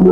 So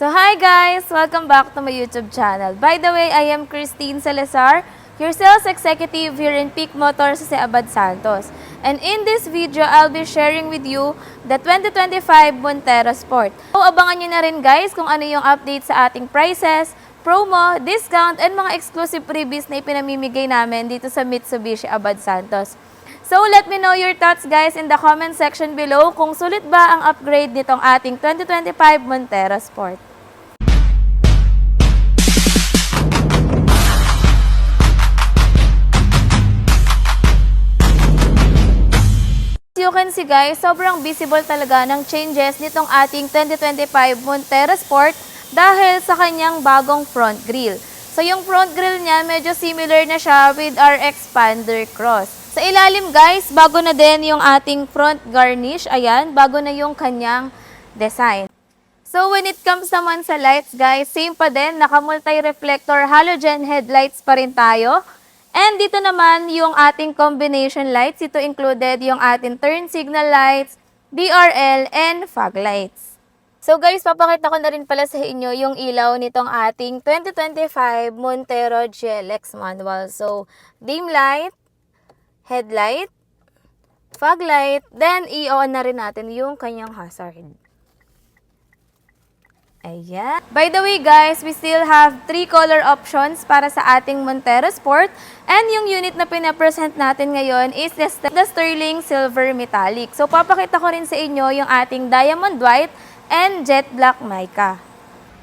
hi guys! Welcome back to my YouTube channel. By the way, I am Christine Salazar, your sales executive here in Peak Motors sa Abad Santos. And in this video, I'll be sharing with you the 2025 Montero Sport. So abangan nyo na rin guys kung ano yung update sa ating prices, promo, discount, and mga exclusive freebies na ipinamimigay namin dito sa Mitsubishi Abad Santos. So, let me know your thoughts guys in the comment section below kung sulit ba ang upgrade nitong ating 2025 Montero Sport. As you can see guys, sobrang visible talaga ng changes nitong ating 2025 Montero Sport dahil sa kanyang bagong front grille. So, yung front grille niya, medyo similar na siya with our Expander Cross. Sa ilalim guys, bago na din yung ating front garnish. Ayan, bago na yung kanyang design. So when it comes naman sa lights guys, same pa din. Naka-multi-reflector halogen headlights pa rin tayo. And dito naman yung ating combination lights. Ito included yung ating turn signal lights, DRL, and fog lights. So guys, papakita ko na rin pala sa inyo yung ilaw nitong ating 2025 Montero GLX manual. So, dim light, headlight, fog light, then i-on na rin natin yung kanyang hazard. Ayan. By the way guys, we still have 3 color options para sa ating Montero Sport. And yung unit na pinapresent natin ngayon is the Sterling Silver Metallic. So papakita ko rin sa inyo yung ating Diamond White and Jet Black Mica.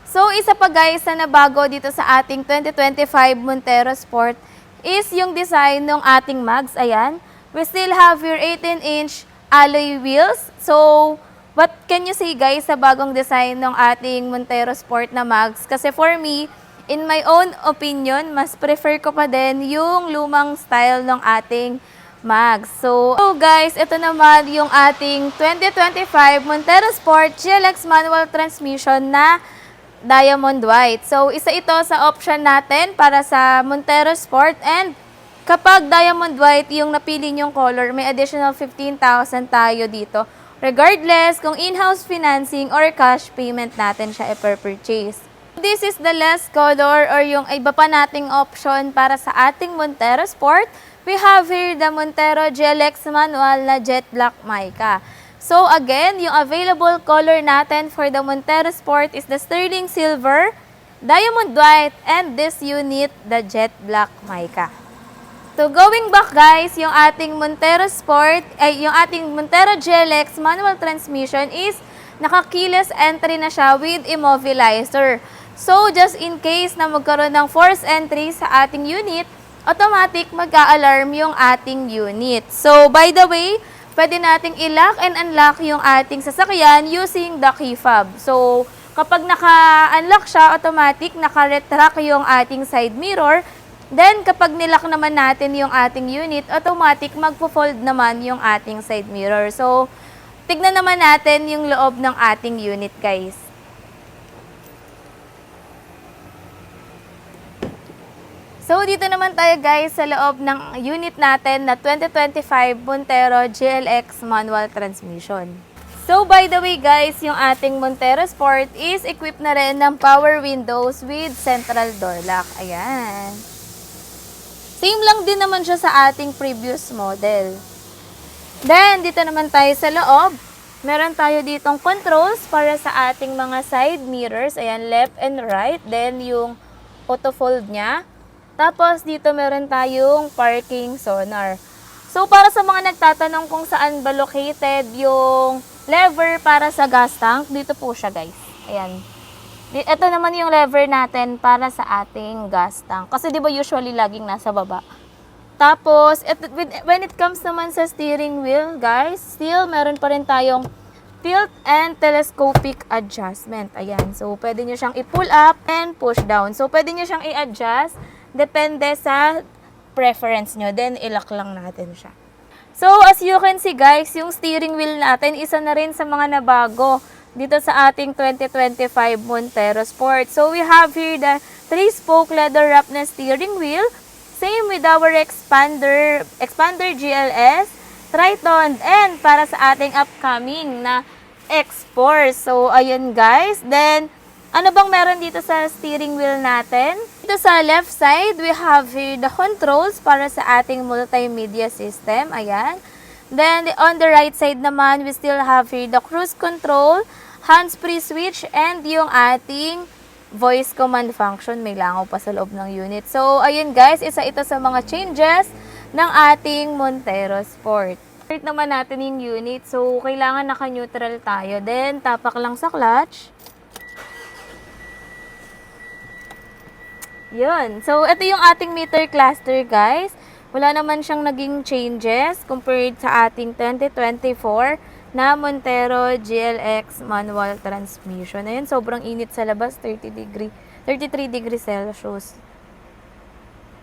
So isa pa guys na nabago dito sa ating 2025 Montero Sport is yung design ng ating mags. Ayan. We still have your 18-inch alloy wheels. So, what can you say guys sa bagong design ng ating Montero Sport na mags? Kasi for me, in my own opinion, mas prefer ko pa din yung lumang style ng ating mags. So guys, ito naman yung ating 2025 Montero Sport GLX manual transmission na Diamond White. So, isa ito sa option natin para sa Montero Sport. And kapag Diamond White yung napili nyong color, may additional 15,000 tayo dito. Regardless kung in-house financing or cash payment natin siya i-purchase. This is the last color or yung iba pa nating option para sa ating Montero Sport. We have here the Montero GLX manual na Jet Black Mica. So again, yung available color natin for the Montero Sport is the Sterling Silver, Diamond White, and this unit, the Jet Black Mica. So going back guys, yung ating Montero Sport, yung ating Montero GLX manual transmission is naka-keyless entry na siya with immobilizer. So just in case na magkaroon ng force entry sa ating unit, automatic mag-a-alarm yung ating unit. So by the way, pwede nating i-lock and unlock yung ating sasakyan using the key fob. So, kapag naka-unlock siya, automatic naka-retract yung ating side mirror. Then, kapag nilock naman natin yung ating unit, automatic magpo-fold naman yung ating side mirror. So, tignan naman natin yung loob ng ating unit, guys. So, dito naman tayo guys sa loob ng unit natin na 2025 Montero GLX manual transmission. So, by the way guys, yung ating Montero Sport is equipped na rin ng power windows with central door lock. Ayan. Same lang din naman siya sa ating previous model. Then, dito naman tayo sa loob. Meron tayo ditong controls para sa ating mga side mirrors. Ayan, left and right. Then, yung auto fold niya. Tapos, dito meron tayong parking sonar. So, para sa mga nagtatanong kung saan ba located yung lever para sa gas tank, dito po siya guys. Ayan. Ito naman yung lever natin para sa ating gas tank. Kasi di ba usually laging nasa baba. Tapos, when it comes naman sa steering wheel, guys, still meron pa rin tayong tilt and telescopic adjustment. Ayan. So, pwede nyo siyang i-pull up and push down. So, pwede nyo siyang i-adjust. Depende sa preference nyo. Then, ilock lang natin siya. So, as you can see guys, yung steering wheel natin, isa na rin sa mga nabago dito sa ating 2025 Montero Sport. So, we have here the 3-spoke leather wrap na steering wheel, same with our Expander GLS, Triton, and para sa ating upcoming na X-Force. So, ayun guys. Then, ano bang meron dito sa steering wheel natin? Dito sa left side, we have here the controls para sa ating multimedia system. Ayan. Then, on the right side naman, we still have here the cruise control, hands-free switch, and yung ating voice command function. May langaw pa sa loob ng unit. So, ayun guys, isa ito sa mga changes ng ating Montero Sport. Start naman natin yung unit. So, kailangan naka-neutral tayo. Then, tapak lang sa clutch. Yun. So, ito yung ating meter cluster, guys. Wala naman siyang naging changes compared sa ating 2024 na Montero GLX manual transmission. Ayun, sobrang init sa labas, 33 degrees Celsius.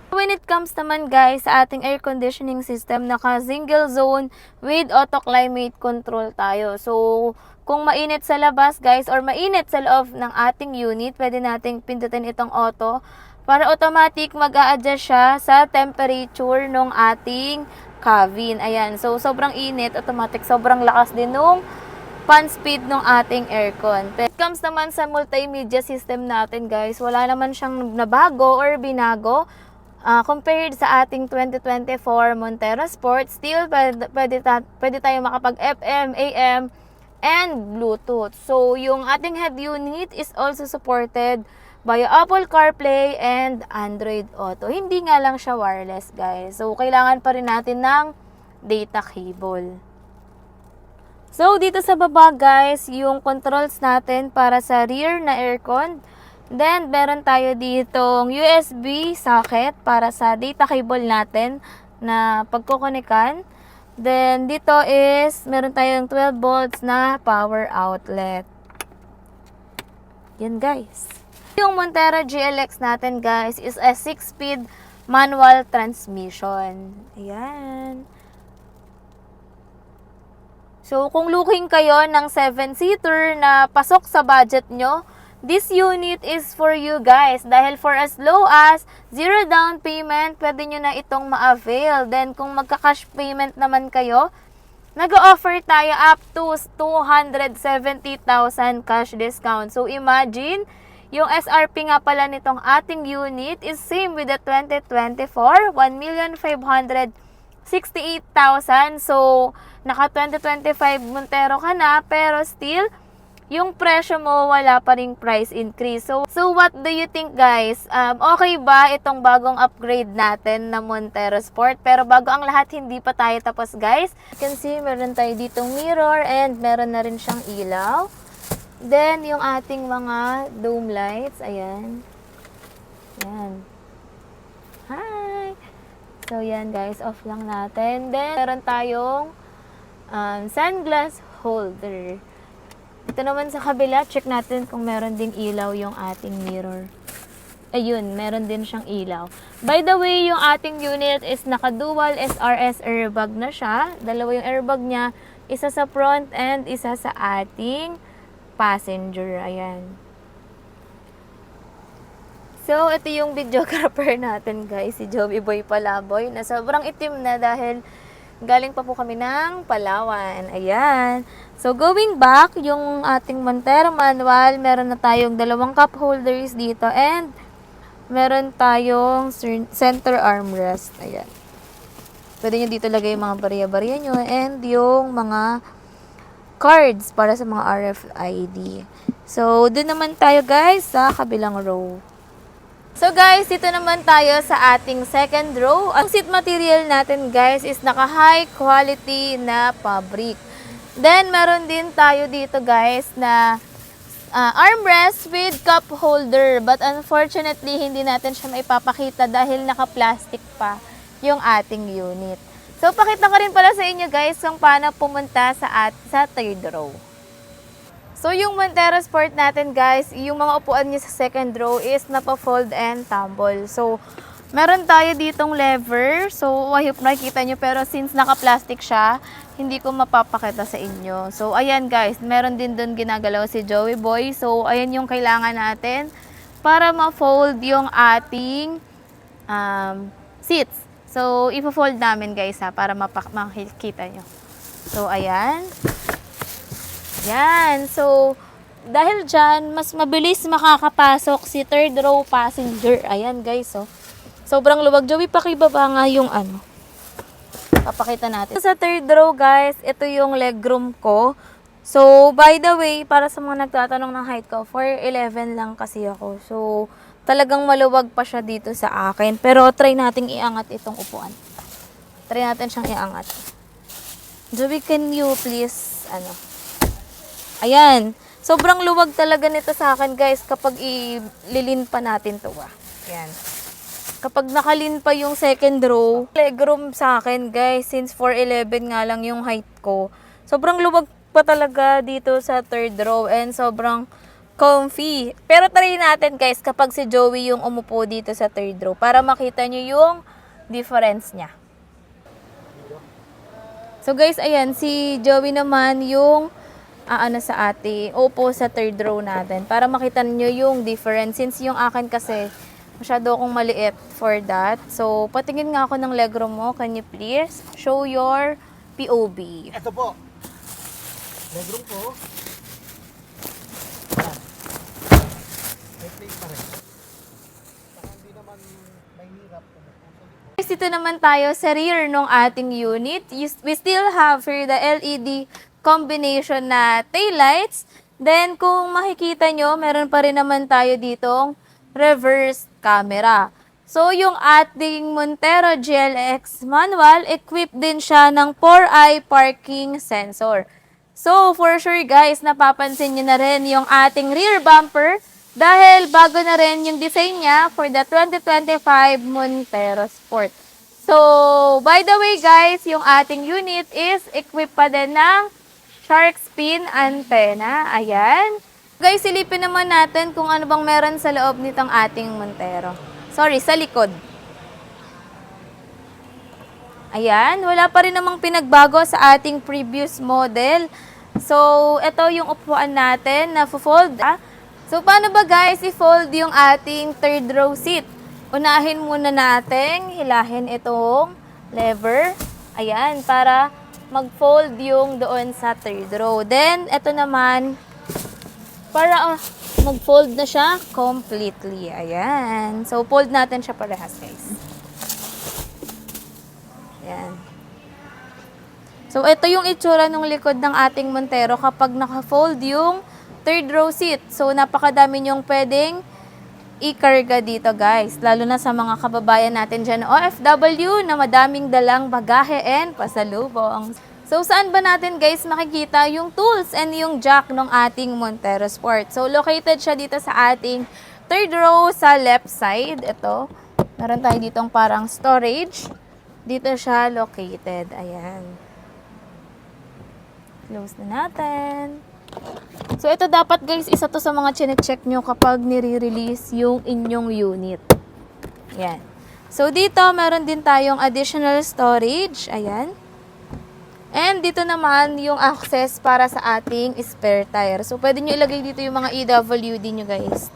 When it comes naman guys sa ating air conditioning system, naka single zone with auto climate control tayo. So, kung mainit sa labas guys or mainit sa loob ng ating unit, pwede nating pindutin itong auto para automatic mag-a-adjust siya sa temperature ng ating cabin. Ayan. So, sobrang init, automatic, sobrang lakas din nung fan speed ng ating aircon. When it comes naman sa multimedia system natin guys, wala naman siyang nabago or binago. Compared sa ating 2024 Montero Sport, still pwede tayo makapag FM, AM, and Bluetooth. So, yung ating head unit is also supported by Apple CarPlay and Android Auto. Hindi nga lang siya wireless, guys. So, kailangan pa rin natin ng data cable. So, dito sa baba, guys, yung controls natin para sa rear na aircon. Then, meron tayo ditong USB socket para sa data cable natin na pagkukonikan. Then, dito is, meron tayong 12 volts na power outlet. Yan, guys. Yung Montero GLX natin, guys, is a 6-speed manual transmission. Ayan. So, kung looking kayo ng 7-seater na pasok sa budget nyo, this unit is for you guys. Dahil for as low as 0 down payment, pwede nyo na itong ma-avail. Then, kung magka-cash payment naman kayo, nag-offer tayo up to 270,000 cash discount. So, imagine, yung SRP nga pala nitong ating unit is same with the 2024, 1,568,000. So, naka 2025 Montero ka na, pero still, yung presyo mo wala pa ring price increase. So what do you think guys? Okay ba itong bagong upgrade natin na Montero Sport? Pero bago ang lahat, hindi pa tayo tapos guys. You can see, meron tayo ditong mirror and meron na rin siyang ilaw. Then, yung ating mga dome lights, ayan. Ayan. Hi! So, yan guys, off lang natin. Then, meron tayong sunglass holder. Ito naman sa kabila, check natin kung meron ding ilaw yung ating mirror. Ayun, meron din siyang ilaw. By the way, yung ating unit is naka-dual SRS airbag na siya. Dalawa yung airbag niya, isa sa front and isa sa ating passenger. Ayan. So, ito yung videographer natin guys, si Joey Boy Palaboy, na sobrang itim na dahil galing pa po kami ng Palawan. Ayan. So, going back, yung ating Montero manual, meron na tayong dalawang cup holders dito and meron tayong center armrest. Ayan. Pwede nyo dito lagay yung mga barya-barya nyo and yung mga cards para sa mga RFID. So, dun naman tayo guys sa kabilang row. So guys, dito naman tayo sa ating second row. Ang seat material natin guys is naka high quality na fabric. Then, meron din tayo dito guys na armrest with cup holder. But unfortunately, hindi natin siya maipapakita dahil naka-plastic pa yung ating unit. So, pakita ko rin pala sa inyo guys kung paano pumunta sa third row. So, yung Montero Sport natin guys, yung mga upuan niya sa second row is napa-fold and tumble. So, meron tayo ditong lever. So, I hope nakikita nyo. Pero since naka-plastic siya, hindi ko mapapakita sa inyo. So, ayan guys, meron din doon ginagalaw si Joey Boy. So, ayan yung kailangan natin para ma-fold yung ating seats. So, ipo-fold namin guys ha, para makikita nyo. So, ayan. Yan. So, dahil dyan, mas mabilis makakapasok si third row passenger. Ayan guys, oh. Sobrang luwag. Joey, pakibaba nga yung ano. Papakita natin. Sa third row guys, ito yung legroom ko. So, by the way, para sa mga nagtatanong ng height ko, 4'11 lang kasi ako. So, talagang maluwag pa siya dito sa akin. Pero, try nating iangat itong upuan. Try natin siyang iangat. Joey, can you please, ayan. Sobrang luwag talaga nito sa akin, guys, kapag ililin pa natin to. Ayan. Kapag nakalin pa yung second row, legroom sa akin, guys, since 4'11 nga lang yung height ko. Sobrang luwag pa talaga dito sa third row and sobrang comfy. Pero try natin guys kapag si Joey yung umupo dito sa third row para makita nyo yung difference niya. So guys, ayan, si Joey naman yung sa ating upo sa third row natin para makita nyo yung difference. Since yung akin kasi masyado akong maliit for that. So, patingin nga ako ng legroom mo. Can you please show your POV? Ito po. Legroom po. May place pa rin. Saka hindi naman mahirap. Guys, dito naman tayo sa rear ng ating unit. We still have here the LED combination na taillights. Then, kung makikita nyo, meron pa rin naman tayo ditong reverse camera. So, yung ating Montero GLX manual, equipped din siya ng 4-eye parking sensor. So, for sure guys, napapansin nyo na rin yung ating rear bumper dahil bago na rin yung design niya for the 2025 Montero Sport. So, by the way guys, yung ating unit is equipped pa din ng shark fin antenna. Ayan. Guys, silipin naman natin kung ano bang meron sa loob nitong ating Montero. Sorry, sa likod. Ayan, wala pa rin namang pinagbago sa ating previous model. So, ito yung upuan natin na fold. So, paano ba guys i-fold yung ating third row seat? Unahin muna natin, hilahin itong lever. Ayan, para mag-fold yung doon sa third row. Then, ito naman, para mag-fold na siya completely. Ayan. So, fold natin siya parehas, guys. Ayan. So, ito yung itsura ng likod ng ating Montero kapag naka-fold yung third row seat. So, napakadami nyong pwedeng i-carga dito, guys. Lalo na sa mga kababayan natin dyan, OFW, na madaming dalang bagahe and pasalubong. So, saan ba natin guys makikita yung tools and yung jack ng ating Montero Sport? So, located siya dito sa ating third row sa left side. Ito, meron tayo ditong parang storage. Dito siya located. Ayan. Close na natin. So, ito dapat guys, isa to sa mga chinecheck nyo kapag nire-release yung inyong unit. Ayan. So, dito meron din tayong additional storage. Ayan. And dito naman yung access para sa ating spare tire. So, pwede nyo ilagay dito yung mga EWD nyo guys.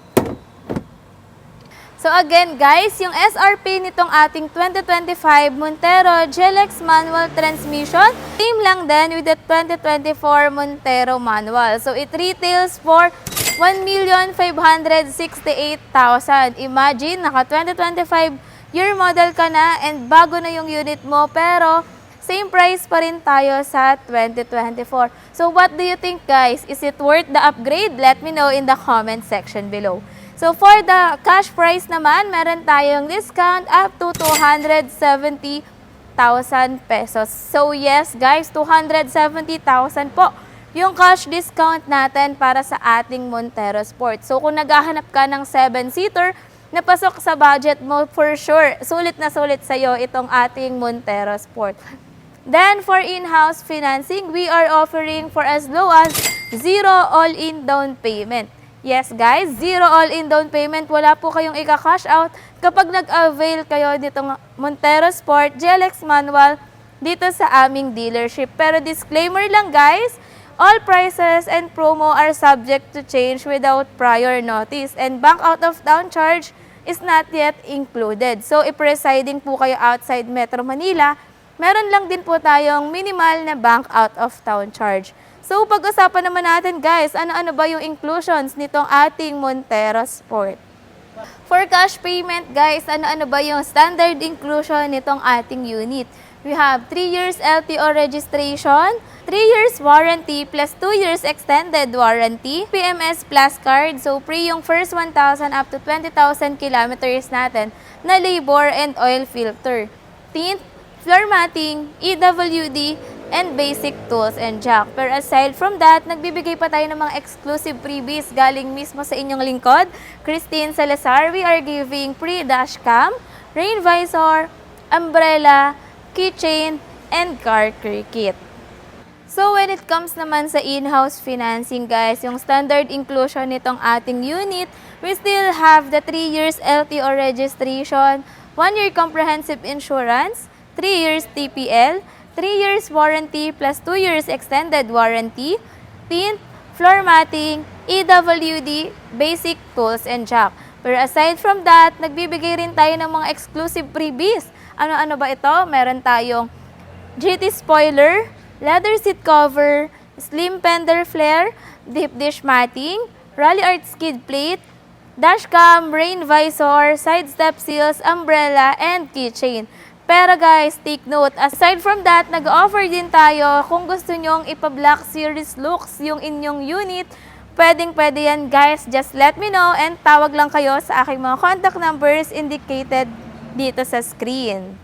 So, again guys, yung SRP nitong ating 2025 Montero GLX manual transmission, same lang din with the 2024 Montero manual. So, it retails for 1,568,000. Imagine, naka 2025 year model ka na and bago na yung unit mo, pero same price pa rin tayo sa 2024. So, what do you think guys? Is it worth the upgrade? Let me know in the comment section below. So, for the cash price naman, meron tayong discount up to 270,000 pesos. So, yes guys, 270,000 po yung cash discount natin para sa ating Montero Sport. So, kung naghahanap ka ng 7-seater na pasok sa budget mo, for sure, sulit na sulit sa'yo itong ating Montero Sport. Then, for in-house financing, we are offering for as low as 0 all-in down payment. Yes guys, 0 all-in down payment. Wala po kayong ika-cash out kapag nag-avail kayo nitong Montero Sport GLX manual dito sa aming dealership. Pero disclaimer lang guys, all prices and promo are subject to change without prior notice. And bank out of town charge is not yet included. So, if residing po kayo outside Metro Manila, meron lang din po tayong minimal na bank out of town charge. So, pag-usapan naman natin guys, ano-ano ba yung inclusions nitong ating Montero Sport? For cash payment guys, ano-ano ba yung standard inclusion nitong ating unit? We have 3 years LTO registration, 3 years warranty plus 2 years extended warranty, PMS Plus card, so free yung first 1,000 up to 20,000 kilometers natin na labor and oil filter, tint, floor matting, EWD, and basic tools and jack. Pero aside from that, nagbibigay pa tayo ng mga exclusive freebies galing mismo sa inyong lingkod, Christine Salazar. We are giving free dashcam, rain visor, umbrella, keychain, and car care kit. So when it comes naman sa in-house financing guys, yung standard inclusion nitong ating unit, we still have the 3 years LTO registration, 1 year comprehensive insurance, 3 years TPL, 3 years warranty plus 2 years extended warranty, tint, floor matting, EWD, basic tools and jack. Pero aside from that, nagbibigay rin tayo ng mga exclusive freebies. Ano-ano ba ito? Meron tayong GT spoiler, leather seat cover, slim fender flare, deep dish matting, rally art skid plate, dashcam, rain visor, side step seals, umbrella, and keychain. Pero guys, take note, aside from that, nag-offer din tayo kung gusto nyong ipa-Black Series looks yung inyong unit. Pwedeng-pwede yan guys, just let me know and tawag lang kayo sa aking mga contact numbers indicated dito sa screen.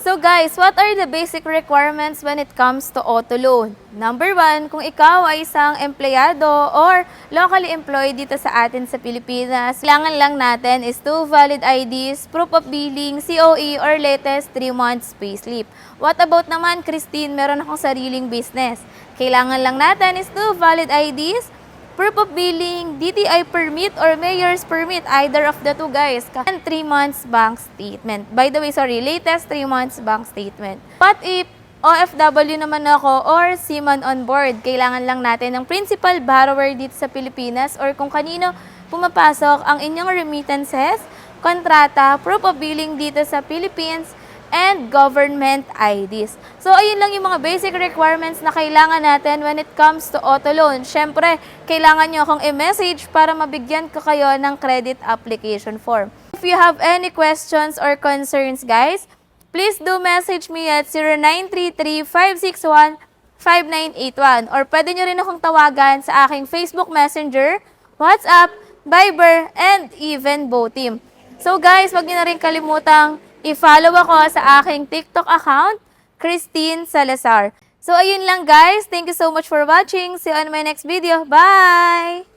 So guys, what are the basic requirements when it comes to auto loan? Number 1, kung ikaw ay isang empleyado or locally employed dito sa atin sa Pilipinas, kailangan lang natin is 2 valid IDs, proof of billing, COE, or latest 3 months payslip. What about naman, Christine, meron akong sariling business. Kailangan lang natin is 2 valid IDs, proof of billing, DTI permit or mayor's permit, either of the two guys, and 3 months bank statement. By the way, latest 3 months bank statement. But if OFW naman ako or seaman on board, kailangan lang natin ng principal borrower dito sa Pilipinas or kung kanino pumapasok ang inyong remittances, kontrata, proof of billing dito sa Philippines, and government IDs. So, ayun lang yung mga basic requirements na kailangan natin when it comes to auto loan. Siyempre, kailangan nyo akong i-message para mabigyan ko kayo ng credit application form. If you have any questions or concerns, guys, please do message me at 0933-561-5981 or pwede nyo rin akong tawagan sa aking Facebook Messenger, WhatsApp, Viber, and even Botim. So, guys, wag nyo na rin kalimutang i-follow ako sa aking TikTok account, Christine Salazar. So, ayun lang guys. Thank you so much for watching. See you on my next video. Bye!